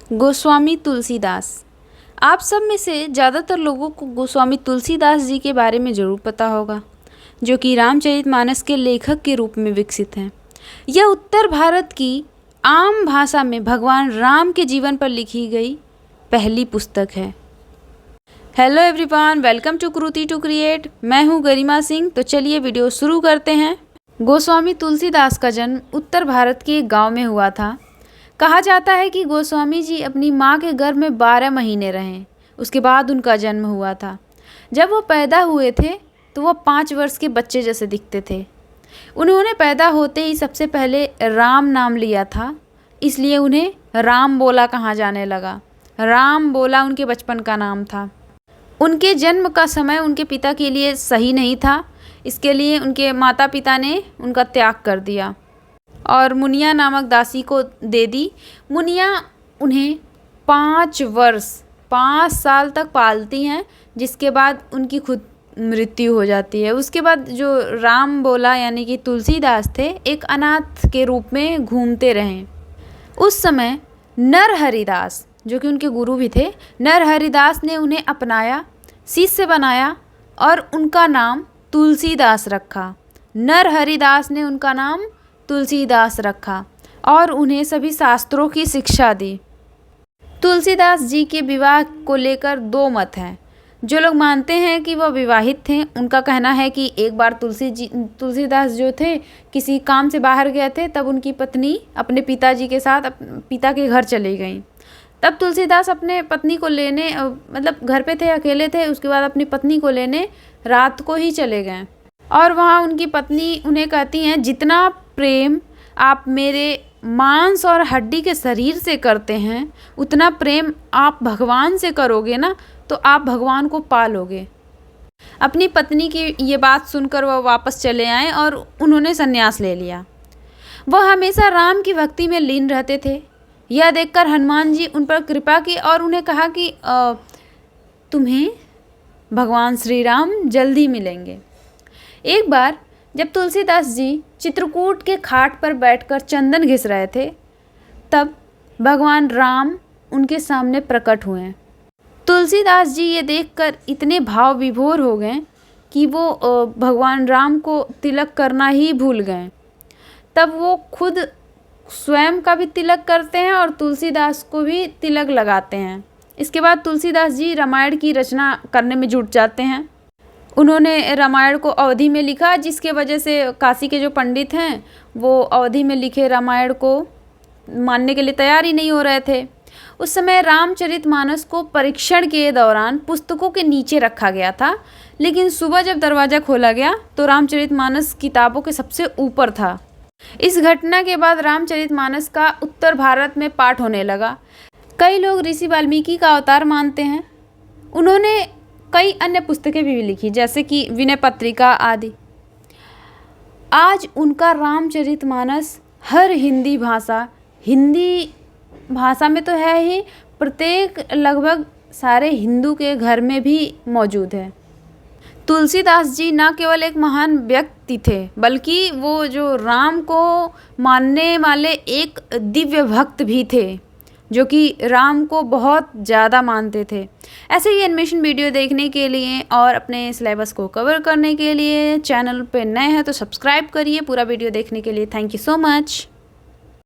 गोस्वामी तुलसीदास। आप सब में से ज़्यादातर लोगों को गोस्वामी तुलसीदास जी के बारे में ज़रूर पता होगा, जो कि रामचरितमानस के लेखक के रूप में विकसित हैं। यह उत्तर भारत की आम भाषा में भगवान राम के जीवन पर लिखी गई पहली पुस्तक है। Hello everyone, welcome to Kriti to create. मैं हूँ गरिमा सिंह। तो चलिए वीडियो शुरू करते हैं। गोस्वामी तुलसीदास का जन्म उत्तर भारत के एक गाँव में हुआ था। कहा जाता है कि गोस्वामी जी अपनी माँ के गर्भ में 12 महीने रहे, उसके बाद उनका जन्म हुआ था। जब वो पैदा हुए थे तो वो 5 वर्ष के बच्चे जैसे दिखते थे। उन्होंने पैदा होते ही सबसे पहले राम नाम लिया था, इसलिए उन्हें राम बोला कहा जाने लगा। राम बोला उनके बचपन का नाम था। उनके जन्म का समय उनके पिता के लिए सही नहीं था, इसके लिए उनके माता पिता ने उनका त्याग कर दिया और मुनिया नामक दासी को दे दी। मुनिया उन्हें 5 साल तक पालती हैं, जिसके बाद उनकी खुद मृत्यु हो जाती है। उसके बाद जो राम बोला यानी कि तुलसीदास थे, एक अनाथ के रूप में घूमते रहे। उस समय नरहरिदास, जो कि उनके गुरु भी थे, नरहरिदास ने उन्हें अपनाया, शिष्य बनाया और उनका नाम तुलसीदास रखा। नरहरिदास ने उनका नाम तुलसीदास रखा और उन्हें सभी शास्त्रों की शिक्षा दी। तुलसीदास जी के विवाह को लेकर 2 मत हैं। जो लोग मानते हैं कि वह विवाहित थे, उनका कहना है कि एक बार तुलसीदास जो थे किसी काम से बाहर गए थे, तब उनकी पत्नी अपने पिताजी के साथ पिता के घर चली गई। तब तुलसीदास अपने पत्नी को लेने, मतलब घर पे थे, अकेले थे, उसके बाद अपनी पत्नी को लेने रात को ही चले गए और वहाँ उनकी पत्नी उन्हें कहती हैं, जितना प्रेम आप मेरे मांस और हड्डी के शरीर से करते हैं, उतना प्रेम आप भगवान से करोगे ना, तो आप भगवान को पालोगे। अपनी पत्नी की ये बात सुनकर वह वापस चले आए और उन्होंने संन्यास ले लिया। वह हमेशा राम की भक्ति में लीन रहते थे। यह देखकर हनुमान जी उन पर कृपा की और उन्हें कहा कि तुम्हें भगवान श्री राम जल्दी मिलेंगे। एक बार जब तुलसीदास जी चित्रकूट के खाट पर बैठकर चंदन घिस रहे थे, तब भगवान राम उनके सामने प्रकट हुए। तुलसीदास जी ये देखकर इतने भाव विभोर हो गए कि वो भगवान राम को तिलक करना ही भूल गए। तब वो खुद स्वयं का भी तिलक करते हैं और तुलसीदास को भी तिलक लगाते हैं। इसके बाद तुलसीदास जी रामायण की रचना करने में जुट जाते हैं। उन्होंने रामायण को अवधी में लिखा, जिसके वजह से काशी के जो पंडित हैं वो अवधी में लिखे रामायण को मानने के लिए तैयार ही नहीं हो रहे थे। उस समय रामचरितमानस को परीक्षण के दौरान पुस्तकों के नीचे रखा गया था, लेकिन सुबह जब दरवाज़ा खोला गया तो रामचरितमानस किताबों के सबसे ऊपर था। इस घटना के बाद रामचरितमानस का उत्तर भारत में पाठ होने लगा। कई लोग ऋषि वाल्मीकि का अवतार मानते हैं। उन्होंने कई अन्य पुस्तकें भी लिखी, जैसे कि विनय पत्रिका आदि। आज उनका रामचरितमानस हर हिंदी भाषा में तो है ही, प्रत्येक लगभग सारे हिंदू के घर में भी मौजूद है। तुलसीदास जी न केवल एक महान व्यक्ति थे, बल्कि वो जो राम को मानने वाले एक दिव्य भक्त भी थे, जो कि राम को बहुत ज़्यादा मानते थे। ऐसे ही एनिमेशन वीडियो देखने के लिए और अपने सिलेबस को कवर करने के लिए चैनल पे नए हैं तो सब्सक्राइब करिए। पूरा वीडियो देखने के लिए थैंक यू सो मच।